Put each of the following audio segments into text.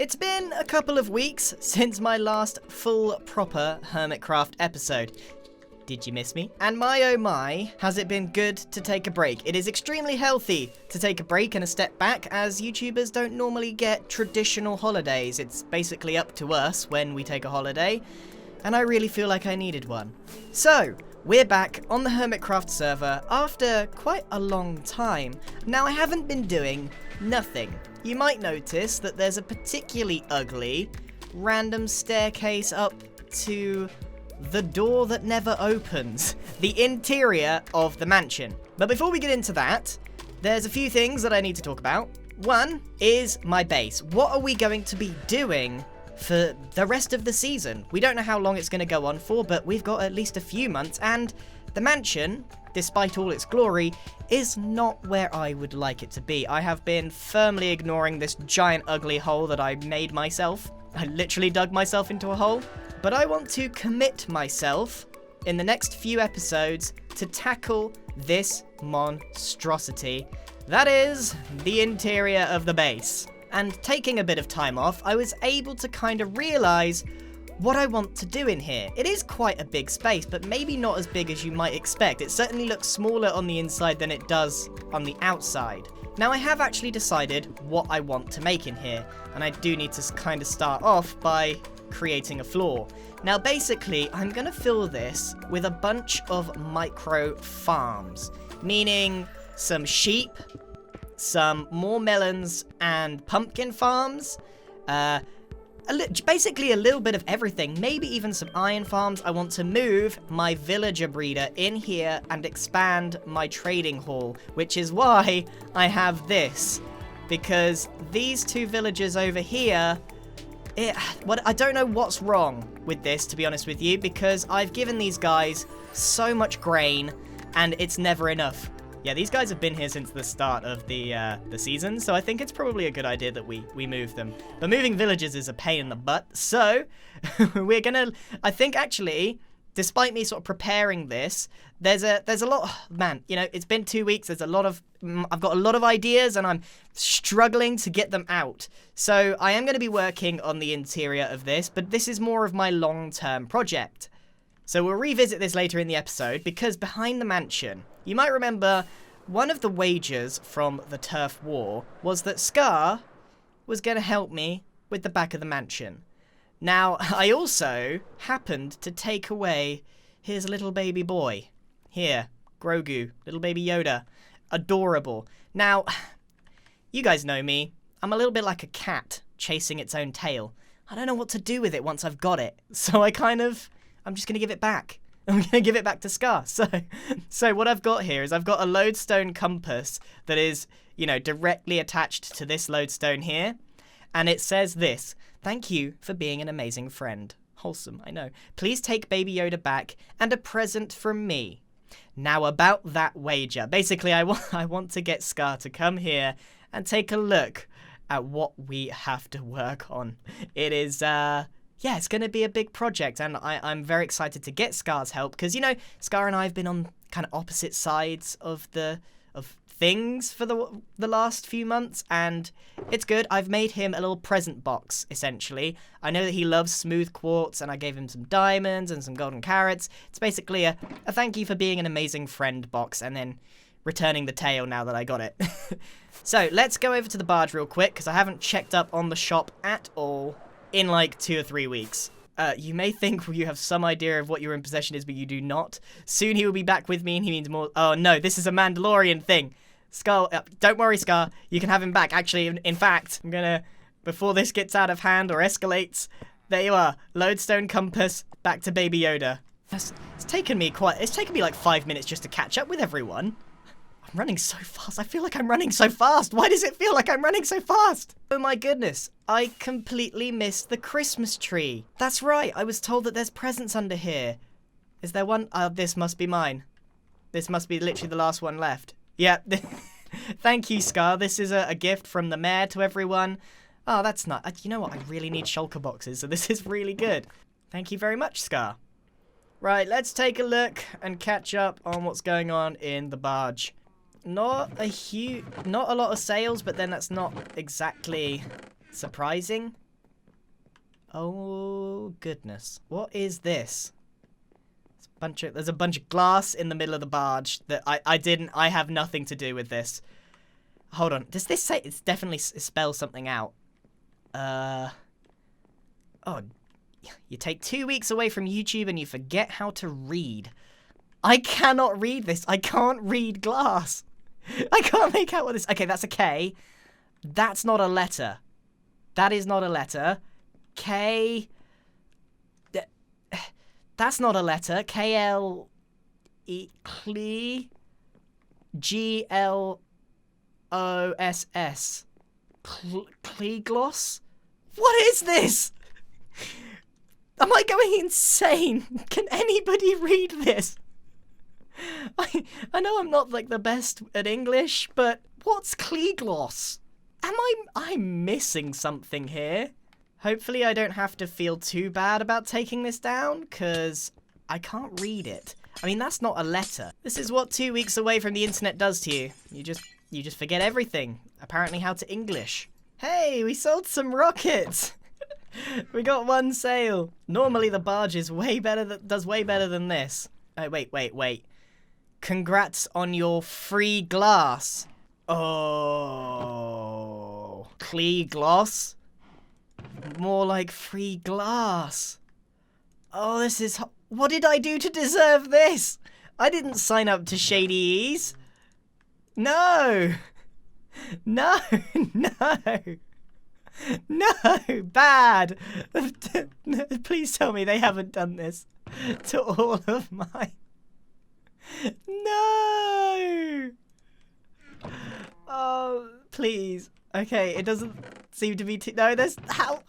It's been a couple of weeks since my last full proper Hermitcraft episode. Did you miss me? And my oh my, has it been good to take a break. It is extremely healthy to take a break and a step back, as YouTubers don't normally get traditional holidays. It's basically up to us when we take a holiday, and I really feel like I needed one. So, we're back on the Hermitcraft server after quite a long time. Now, I haven't been doing nothing. You might notice that there's a particularly ugly random staircase up to the door that never opens, the interior of the mansion. But before we get into that, there's a few things that I need to talk about. One is my base. What are we going to be doing for the rest of the season? We don't know how long it's going to go on for, but we've got at least a few months, and the mansion, despite all its glory, is not where I would like it to be. I have been firmly ignoring this giant ugly hole that I made myself. I literally dug myself into a hole. But I want to commit myself in the next few episodes to tackle this monstrosity. That is the interior of the base. And taking a bit of time off, I was able to kind of realize what I want to do in here. It is quite a big space, but maybe not as big as you might expect. It certainly looks smaller on the inside than it does on the outside. Now, I have actually decided what I want to make in here, and I do need to kind of start off by creating a floor. Now, basically, I'm going to fill this with a bunch of micro farms, meaning some sheep, some more melons and pumpkin farms, basically a little bit of everything, maybe even some iron farms. I want to move my villager breeder in here and expand my trading hall, which is why I have this, because these two villagers over here, I don't know what's wrong with this, to be honest with you, because I've given these guys so much grain and it's never enough. Yeah, these guys have been here since the start of the season, so I think it's probably a good idea that we move them. But moving villagers is a pain in the butt, so we're gonna, I think actually, despite me sort of preparing this, there's a lot, man, you know, it's been 2 weeks, I've got a lot of ideas and I'm struggling to get them out. So I am going to be working on the interior of this, but this is more of my long-term project. So we'll revisit this later in the episode, because behind the mansion, you might remember one of the wagers from the Turf War was that Scar was going to help me with the back of the mansion. Now, I also happened to take away his little baby boy. Here, Grogu, little baby Yoda. Adorable. Now, you guys know me. I'm a little bit like a cat chasing its own tail. I don't know what to do with it once I've got it. So I'm just going to give it back. I'm going to give it back to Scar. So what I've got here is I've got a lodestone compass that is, you know, directly attached to this lodestone here. And it says this: "Thank you for being an amazing friend." Wholesome, I know. "Please take Baby Yoda back and a present from me." Now, about that wager. Basically, I want to get Scar to come here and take a look at what we have to work on. It is, yeah, it's going to be a big project, and I'm very excited to get Scar's help, because, you know, Scar and I have been on kind of opposite sides of things for the last few months, and it's good. I've made him a little present box, essentially. I know that he loves smooth quartz, and I gave him some diamonds and some golden carrots. It's basically a thank you for being an amazing friend box, and then returning the tail now that I got it. So let's go over to the barge real quick, because I haven't checked up on the shop at all in like 2 or 3 weeks. You may think you have some idea of what your in possession is, but you do not. Soon he will be back with me, and he means more. Oh no, this is a Mandalorian thing. Scar, don't worry, Scar. You can have him back. Actually, in fact, I'm gonna, before this gets out of hand or escalates, there you are. Lodestone compass, back to Baby Yoda. It's taken me like 5 minutes just to catch up with everyone. I'm running so fast. I feel like I'm running so fast. Why does it feel like I'm running so fast? Oh my goodness. I completely missed the Christmas tree. That's right. I was told that there's presents under here. Is there one? This must be mine. This must be literally the last one left. Yeah. Thank you, Scar. This is a gift from the mayor to everyone. Oh, that's not... You know what? I really need shulker boxes, so this is really good. Thank you very much, Scar. Right, let's take a look and catch up on what's going on in the barge. Not a lot of sales, but then that's not exactly surprising. Oh, goodness. What is this? There's a bunch of glass in the middle of the barge that I have nothing to do with this. Hold on. Does this say, it's definitely spells something out. Oh, you take 2 weeks away from YouTube and you forget how to read. I cannot read this. I can't read glass. I can't make out what this, okay, that's a K. That's not a letter. That is not a letter. K, that's not a letter. K-L-E, G-L-O-S-S. Clegloss? What is this? Am I going insane? Can anybody read this? I know I'm not like the best at English, but what's Clegloss? I'm missing something here. Hopefully I don't have to feel too bad about taking this down, because I can't read it. I mean, that's not a letter. This is what 2 weeks away from the internet does to you. You just forget everything. Apparently how to English. Hey, we sold some rockets! We got one sale. Normally the barge is does way better than this. Oh, wait. Congrats on your free glass. Oh. Clee gloss? More like free glass. Oh, this is... What did I do to deserve this? I didn't sign up to Shady Ease. No. No. No, bad. Please tell me they haven't done this to all of mine. No. Oh, please. Okay, it doesn't seem to be no, there's how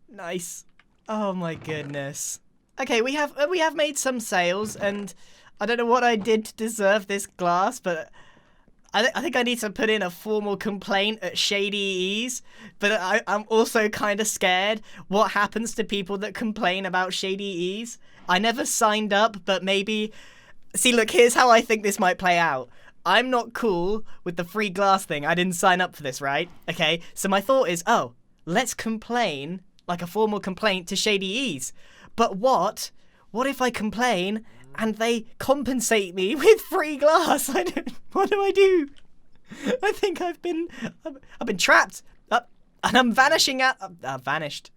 nice. Oh my goodness. Okay, we have made some sales, and I don't know what I did to deserve this glass, but I think I need to put in a formal complaint at Shady Ease, but I'm also kind of scared what happens to people that complain about Shady Ease. I never signed up, but maybe... See, look, here's how I think this might play out. I'm not cool with the free glass thing. I didn't sign up for this, right? Okay, so my thought is, oh, let's complain, like a formal complaint to Shady Ease. But what if I complain and they compensate me with free glass? What do I do? I think I've been trapped. And I'm vanishing out. I've vanished.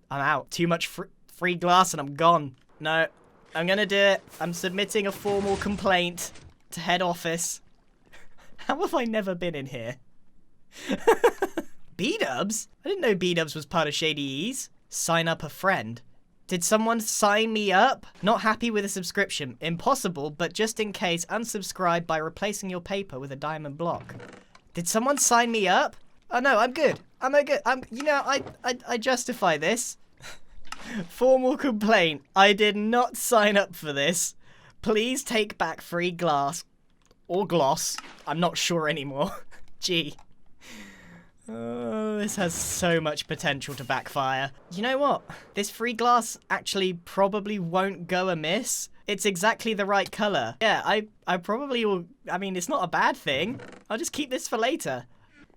I'm out. Too much free glass and I'm gone. No, I'm gonna do it. I'm submitting a formal complaint to head office. How have I never been in here? B-dubs? I didn't know B-dubs was part of Shady Ease. Sign up a friend. Did someone sign me up? Not happy with a subscription. Impossible, but just in case, unsubscribe by replacing your paper with a diamond block. Did someone sign me up? Oh no, I'm good. I'm good. I justify this. Formal complaint. I did not sign up for this. Please take back free glass. Or gloss. I'm not sure anymore. Gee. Oh, this has so much potential to backfire. You know what? This free glass actually probably won't go amiss. It's exactly the right color. Yeah, I probably will... I mean, it's not a bad thing. I'll just keep this for later.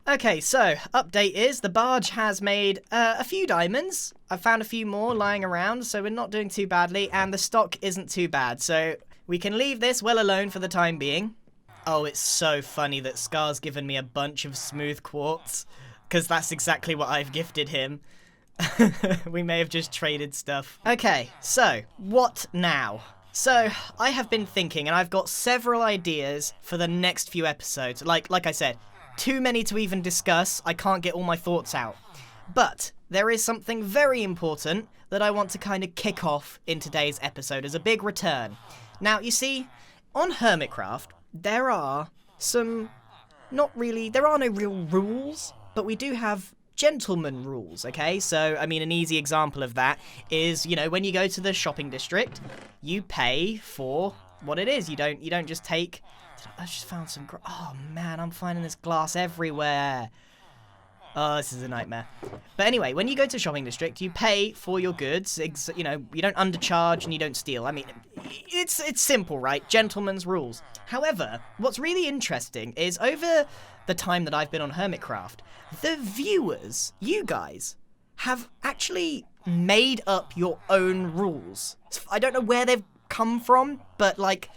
Okay, so, update is the barge has made a few diamonds. I've found a few more lying around, so we're not doing too badly, and the stock isn't too bad, so we can leave this well alone for the time being. Oh, it's so funny that Scar's given me a bunch of smooth quartz, because that's exactly what I've gifted him. We may have just traded stuff. Okay, so, what now? So, I have been thinking, and I've got several ideas for the next few episodes. Like I said, too many to even discuss. I can't get all my thoughts out. But there is something very important that I want to kind of kick off in today's episode as a big return. Now, you see, on Hermitcraft, there are no real rules, but we do have gentleman rules, okay? So, I mean, an easy example of that is, you know, when you go to the shopping district, you pay for what it is. You don't just take... I just found some... Oh, man, I'm finding this glass everywhere. Oh, this is a nightmare. But anyway, when you go to shopping district, you pay for your goods. You know, you don't undercharge and you don't steal. I mean, it's simple, right? Gentleman's rules. However, what's really interesting is over the time that I've been on Hermitcraft, the viewers, you guys, have actually made up your own rules. I don't know where they've come from, but like,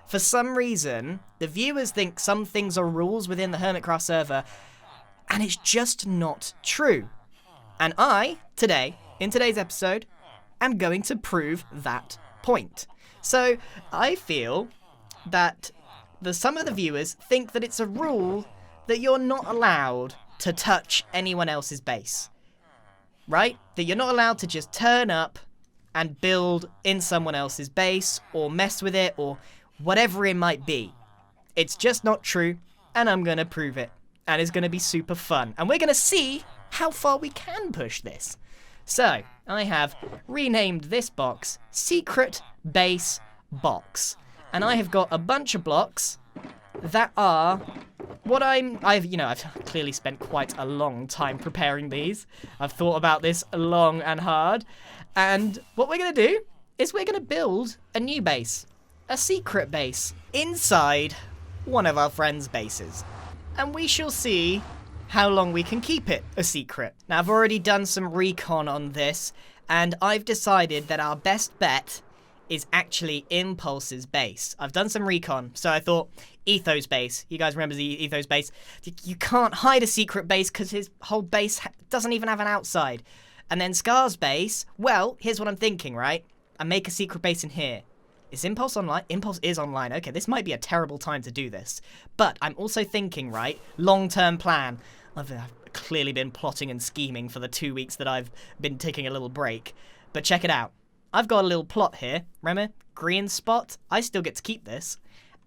for some reason, the viewers think some things are rules within the Hermitcraft server, and it's just not true. And I, today, in today's episode, am going to prove that point. So, I feel that some of the viewers think that it's a rule that you're not allowed to touch anyone else's base. Right? That you're not allowed to just turn up and build in someone else's base, or mess with it, or whatever it might be. It's just not true, and I'm gonna prove it. And it's gonna be super fun. And we're gonna see how far we can push this. So, I have renamed this box Secret Base Box. And I have got a bunch of blocks that are what I've clearly spent quite a long time preparing these. I've thought about this long and hard. And what we're gonna do is we're gonna build a new base. A secret base inside one of our friends' bases. And we shall see how long we can keep it a secret. Now, I've already done some recon on this, and I've decided that our best bet is actually Impulse's base. I've done some recon, so I thought Etho's base. You guys remember the Etho's base? You can't hide a secret base because his whole base doesn't even have an outside. And then Scar's base, well, here's what I'm thinking, right? I make a secret base in here. Is Impulse online? Impulse is online. Okay, this might be a terrible time to do this. But I'm also thinking, right, long-term plan. I've clearly been plotting and scheming for the 2 weeks that I've been taking a little break. But check it out. I've got a little plot here. Remember? Green spot. I still get to keep this.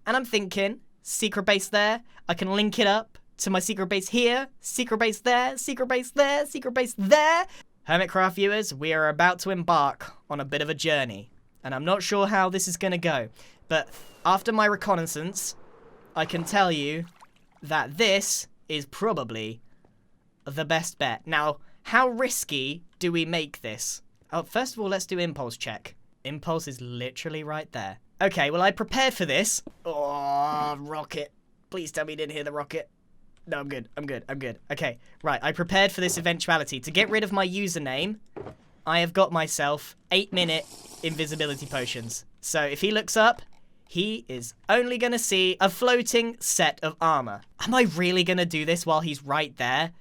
And I'm thinking, secret base there. I can link it up to my secret base here. Secret base there. Secret base there. Secret base there. Hermitcraft viewers, we are about to embark on a bit of a journey. And I'm not sure how this is going to go. But after my reconnaissance, I can tell you that this is probably the best bet. Now, how risky do we make this? Oh, first of all, let's do Impulse check. Impulse is literally right there. Okay, well, I prepared for this. Oh, rocket. Please tell me you didn't hear the rocket. No, I'm good. I'm good. I'm good. Okay, right. I prepared for this eventuality. To get rid of my username, I have got myself 8-minute invisibility potions. So if he looks up, he is only going to see a floating set of armor. Am I really going to do this while he's right there?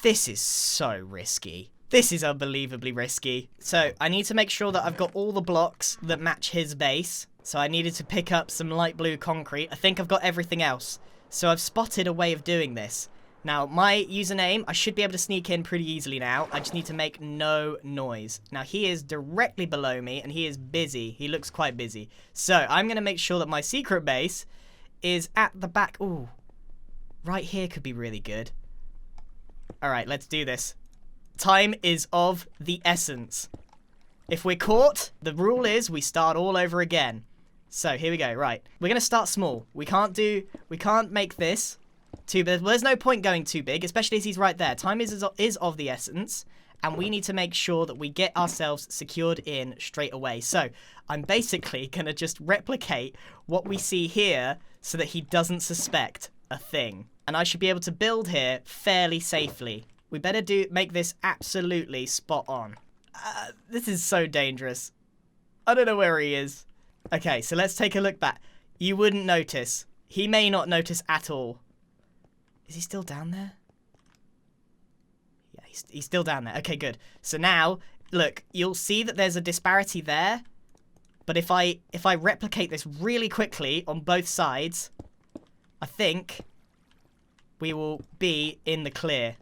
This is so risky. This is unbelievably risky. So I need to make sure that I've got all the blocks that match his base. So I needed to pick up some light blue concrete. I think I've got everything else. So I've spotted a way of doing this. Now, my username, I should be able to sneak in pretty easily now. I just need to make no noise. Now, he is directly below me, and he is busy. He looks quite busy. So, I'm going to make sure that my secret base is at the back. Ooh, right here could be really good. All right, let's do this. Time is of the essence. If we're caught, the rule is we start all over again. So, here we go. Right, we're going to start small. We can't make this too big. Well, there's no point going too big, especially as he's right there. Time is of the essence, and we need to make sure that we get ourselves secured in straight away. So I'm basically going to just replicate what we see here so that he doesn't suspect a thing. And I should be able to build here fairly safely. We better make this absolutely spot on. This is so dangerous. I don't know where he is. Okay, so let's take a look back. You wouldn't notice. He may not notice at all. Is he still down there? Yeah, he's still down there. Okay, good. So now, look, you'll see that there's a disparity there. But if I replicate this really quickly on both sides, I think we will be in the clear.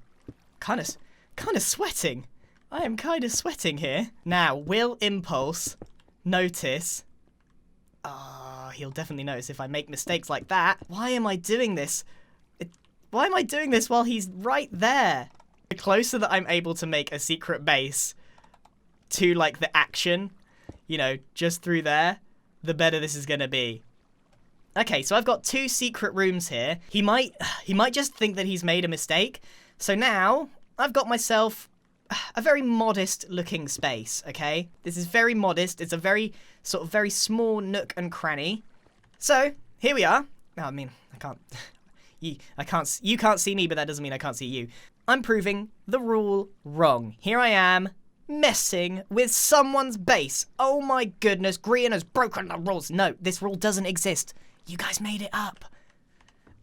Kind of sweating. I am kind of sweating here. Now, will Impulse notice? Ah, he'll definitely notice if I make mistakes like that. Why am I doing this? Why am I doing this while he's right there? The closer that I'm able to make a secret base to, like, the action, you know, just through there, the better this is going to be. Okay, so I've got 2 secret rooms here. He might just think that he's made a mistake. So now, I've got myself a very modest looking space, okay? This is very modest. It's a very small nook and cranny. So, here we are. Oh, I mean, I can't... You can't see me, but that doesn't mean I can't see you. I'm proving the rule wrong. Here I am, messing with someone's base. Oh my goodness, Grian has broken the rules. No, this rule doesn't exist. You guys made it up.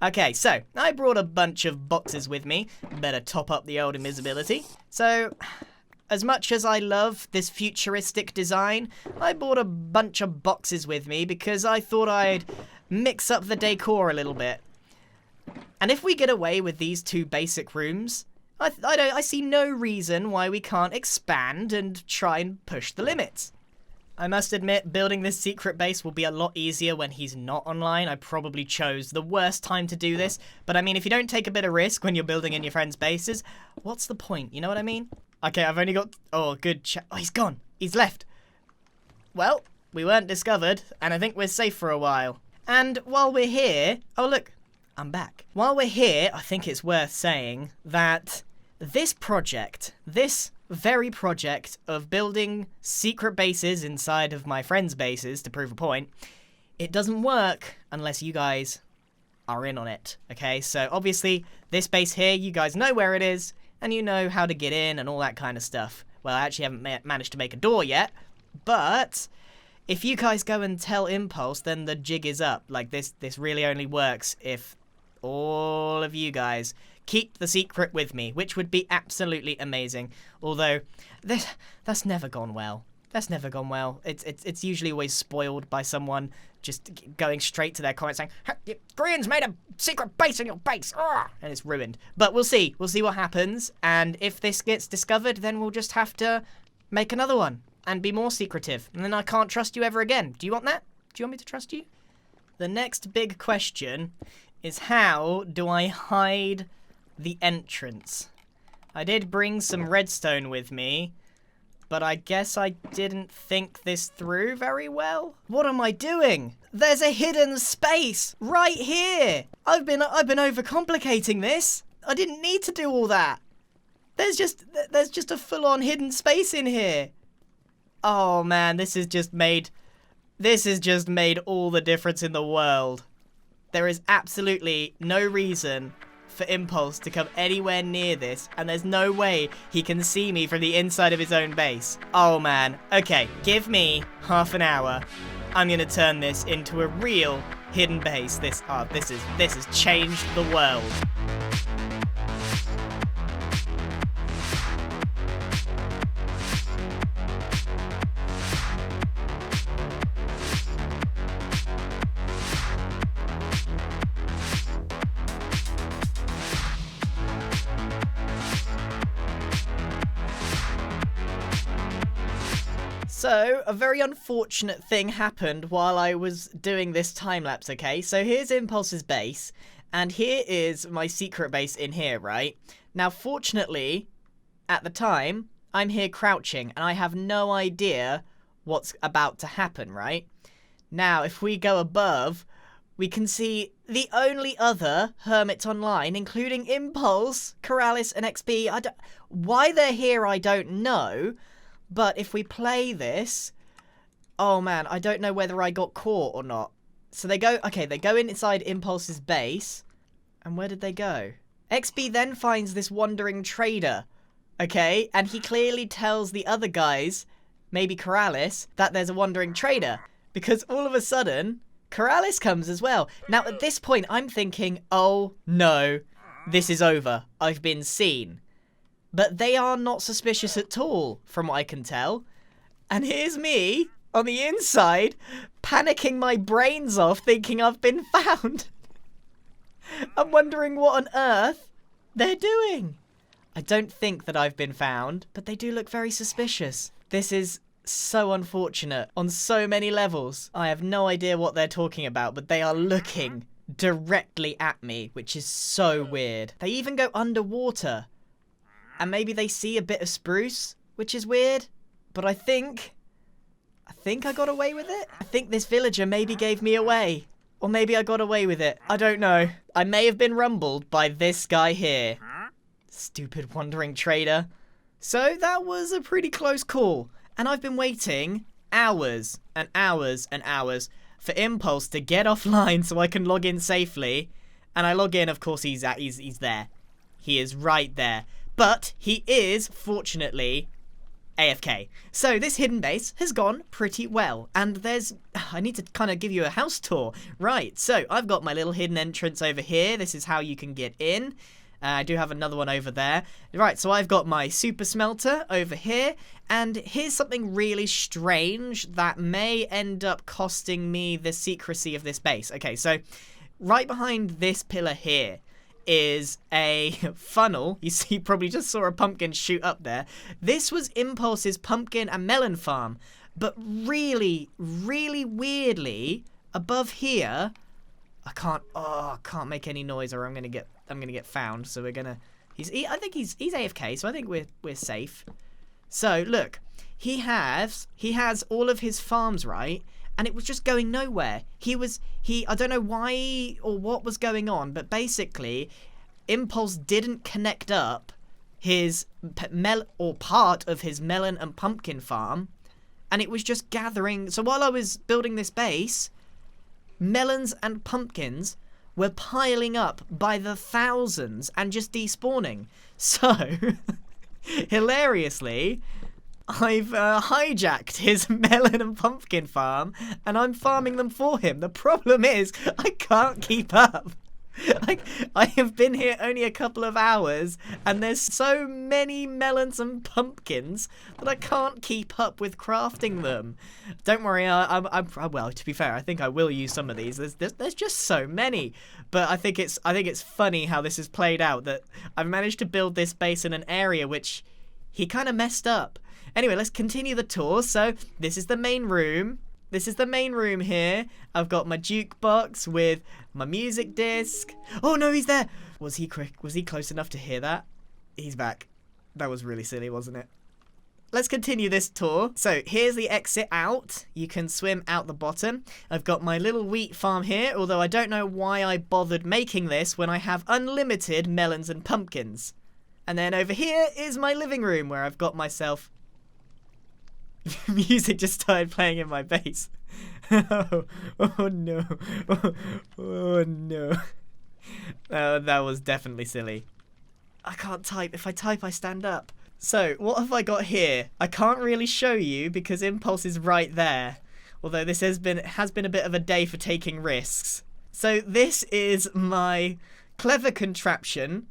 Okay, so I brought a bunch of boxes with me. Better top up the old invisibility. So, as much as I love this futuristic design, I bought a bunch of boxes with me because I thought I'd mix up the decor a little bit. And if we get away with these 2 basic rooms, I see no reason why we can't expand and try and push the limits. I must admit, building this secret base will be a lot easier when he's not online. I probably chose the worst time to do this, but I mean, if you don't take a bit of risk when you're building in your friends' bases, what's the point? You know what I mean? Okay, I've only got... Oh, good. Oh, he's gone. He's left. Well, we weren't discovered, and I think we're safe for a while. And while we're here... Oh, look. I'm back. While we're here, I think it's worth saying that this project, this very project of building secret bases inside of my friends' bases to prove a point, it doesn't work unless you guys are in on it, okay? So obviously, this base here, you guys know where it is, and you know how to get in and all that kind of stuff. Well, I actually haven't managed to make a door yet, but if you guys go and tell Impulse, then the jig is up. Like, this really only works if all of you guys keep the secret with me, which would be absolutely amazing. Although, that's never gone well. That's never gone well. It's usually always spoiled by someone just going straight to their comments saying, Grian's made a secret base in your base, and it's ruined. But we'll see. We'll see what happens. And if this gets discovered, then we'll just have to make another one and be more secretive. And then I can't trust you ever again. Do you want that? Do you want me to trust you? The next big question is, how do I hide the entrance? I did bring some redstone with me, but I guess I didn't think this through very well. What am I doing? There's a hidden space right here. I've been overcomplicating this. I didn't need to do all that. There's just a full-on hidden space in here. Oh man, this has just made all the difference in the world. There is absolutely no reason for Impulse to come anywhere near this, and there's no way he can see me from the inside of his own base. Oh man. Okay, give me half an hour. I'm gonna turn this into a real hidden base. This has changed the world. So, a very unfortunate thing happened while I was doing this time-lapse, okay? So here's Impulse's base, and here is my secret base in here, right? Now, fortunately, at the time, I'm here crouching, and I have no idea what's about to happen, right? Now, if we go above, we can see the only other Hermits online, including Impulse, Keralis, and XP. Why they're here, I don't know. But if we play this, oh man, I don't know whether I got caught or not. So they go inside Impulse's base. And where did they go? XP then finds this wandering trader, okay? And he clearly tells the other guys, maybe Keralis, that there's a wandering trader. Because all of a sudden, Keralis comes as well. Now at this point, I'm thinking, oh no, this is over. I've been seen. But they are not suspicious at all, from what I can tell. And here's me, on the inside, panicking my brains off, thinking I've been found. I'm wondering what on earth they're doing. I don't think that I've been found, but they do look very suspicious. This is so unfortunate on so many levels. I have no idea what they're talking about, but they are looking directly at me, which is so weird. They even go underwater. And maybe they see a bit of spruce, which is weird. But I think I got away with it. I think this villager maybe gave me away. Or maybe I got away with it. I don't know. I may have been rumbled by this guy here. Stupid wandering trader. So that was a pretty close call. And I've been waiting hours and hours and hours for Impulse to get offline so I can log in safely. And I log in, of course, he's there. He is right there. But he is, fortunately, AFK. So this hidden base has gone pretty well. And I need to kind of give you a house tour. Right, so I've got my little hidden entrance over here. This is how you can get in. I do have another one over there. Right, so I've got my super smelter over here. And here's something really strange that may end up costing me the secrecy of this base. Okay, so right behind this pillar here is a funnel. You probably just saw a pumpkin shoot up there. This was Impulse's pumpkin and melon farm. But really, really weirdly, above here, I can't make any noise or I'm gonna get found. So we're gonna I think he's AFK, so I think we're safe. So look, he has all of his farms, right? And it was just going nowhere. I don't know why or what was going on, but basically Impulse didn't connect up his part of his melon and pumpkin farm, and it was just gathering. So while I was building this base, melons and pumpkins were piling up by the thousands and just despawning. So hilariously, I've hijacked his melon and pumpkin farm, and I'm farming them for him. The problem is, I can't keep up. Like, I have been here only a couple of hours, and there's so many melons and pumpkins that I can't keep up with crafting them. Don't worry, well, to be fair, I think I will use some of these. There's just so many. But I think it's funny how this has played out, that I've managed to build this base in an area which he kind of messed up. Anyway, let's continue the tour. So this is the main room. This is the main room here. I've got my jukebox with my music disc. Oh no, he's there. Was he close enough to hear that? He's back. That was really silly, wasn't it? Let's continue this tour. So here's the exit out. You can swim out the bottom. I've got my little wheat farm here, although I don't know why I bothered making this when I have unlimited melons and pumpkins. And then over here is my living room where I've got myself... Music just started playing in my base. Oh no. Oh no. That was definitely silly. I can't type. If I type, I stand up. So, what have I got here? I can't really show you because Impulse is right there. Although this has been a bit of a day for taking risks. So, this is my clever contraption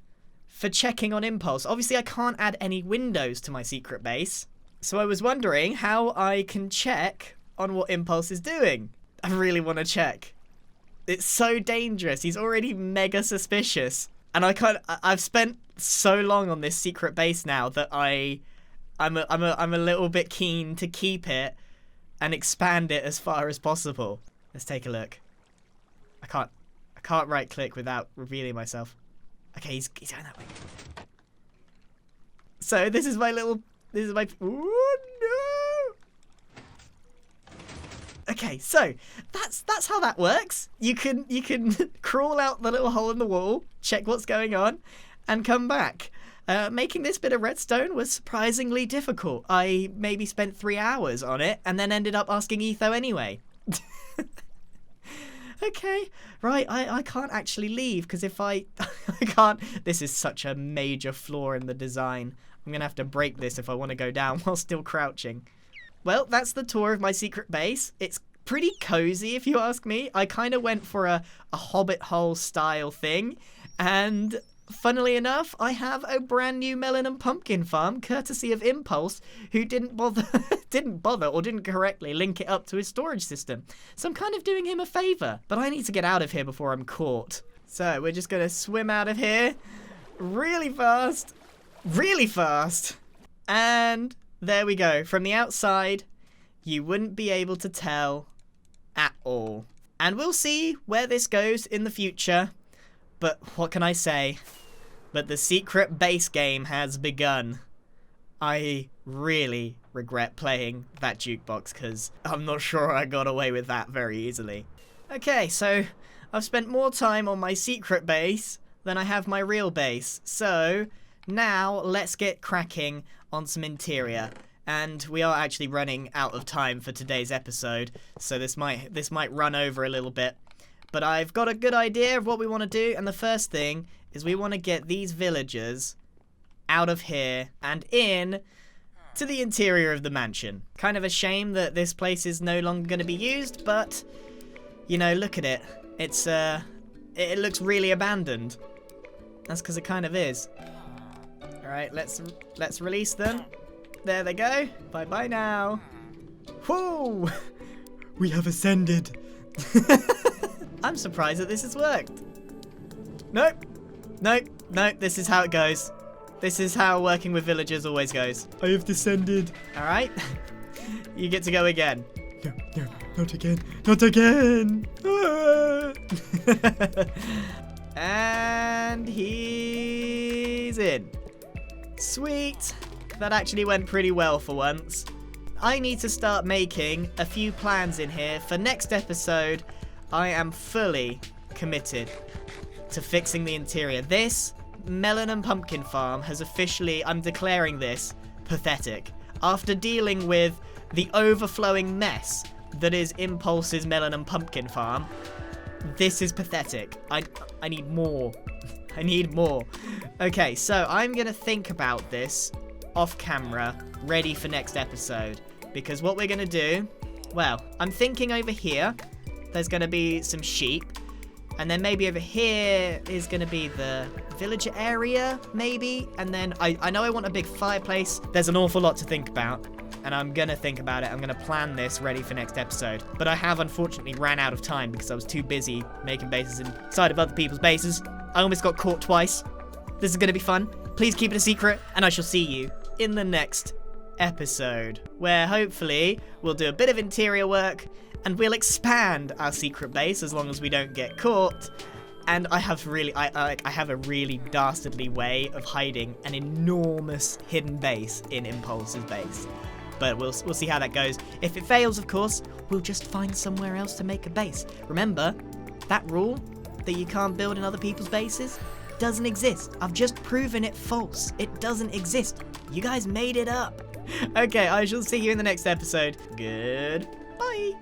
for checking on Impulse. Obviously, I can't add any windows to my secret base. So I was wondering how I can check on what Impulse is doing. I really want to check. It's so dangerous. He's already mega suspicious. And I've spent so long on this secret base now that I'm a little bit keen to keep it and expand it as far as possible. Let's take a look. I can't right click without revealing myself. Okay, he's going that way. So this is my oh no! Okay, so that's how that works. You can crawl out the little hole in the wall, check what's going on, and come back. Making this bit of redstone was surprisingly difficult. I maybe spent 3 hours on it, and then ended up asking Etho anyway. Okay, right, I can't actually leave, because if I can't... This is such a major flaw in the design. I'm going to have to break this if I want to go down while still crouching. Well, that's the tour of my secret base. It's pretty cozy, if you ask me. I kind of went for a hobbit hole style thing. And funnily enough, I have a brand new melon and pumpkin farm, courtesy of Impulse, who didn't bother or didn't correctly link it up to his storage system. So I'm kind of doing him a favor. But I need to get out of here before I'm caught. So we're just going to swim out of here really fast. Really fast. And there we go. From the outside, you wouldn't be able to tell at all. And we'll see where this goes in the future. But what can I say? But the secret base game has begun. I really regret playing that jukebox because I'm not sure I got away with that very easily. Okay, so I've spent more time on my secret base than I have my real base. So... now, let's get cracking on some interior. And we are actually running out of time for today's episode, so this might run over a little bit. But I've got a good idea of what we want to do, and the first thing is we want to get these villagers out of here and in to the interior of the mansion. Kind of a shame that this place is no longer going to be used, but, you know, look at it. It's, it looks really abandoned. That's because it kind of is. Alright, let's release them. There they go. Bye-bye now. Whoo! We have ascended. I'm surprised that this has worked. Nope. Nope. Nope. This is how it goes. This is how working with villagers always goes. I have descended. Alright. You get to go again. No, no, not again. Not again. And he's in. Sweet. That actually went pretty well for once. I need to start making a few plans in here for next episode. I am fully committed to fixing the interior. This melon and pumpkin farm has officially, I'm declaring this pathetic. After dealing with the overflowing mess that is Impulse's melon and pumpkin farm, this is pathetic. I need more. I need more. Okay, so I'm gonna think about this off camera, ready for next episode. Because what we're gonna do, well, I'm thinking over here, there's gonna be some sheep. And then maybe over here is going to be the villager area, maybe. And then I know I want a big fireplace. There's an awful lot to think about. And I'm going to think about it. I'm going to plan this ready for next episode. But I have unfortunately ran out of time because I was too busy making bases inside of other people's bases. I almost got caught twice. This is going to be fun. Please keep it a secret. And I shall see you in the next episode, where hopefully we'll do a bit of interior work. And we'll expand our secret base as long as we don't get caught. And I have a really dastardly way of hiding an enormous hidden base in Impulse's base. But we'll see how that goes. If it fails, of course, we'll just find somewhere else to make a base. Remember, that rule that you can't build in other people's bases doesn't exist. I've just proven it false. It doesn't exist. You guys made it up. Okay, I shall see you in the next episode. Goodbye.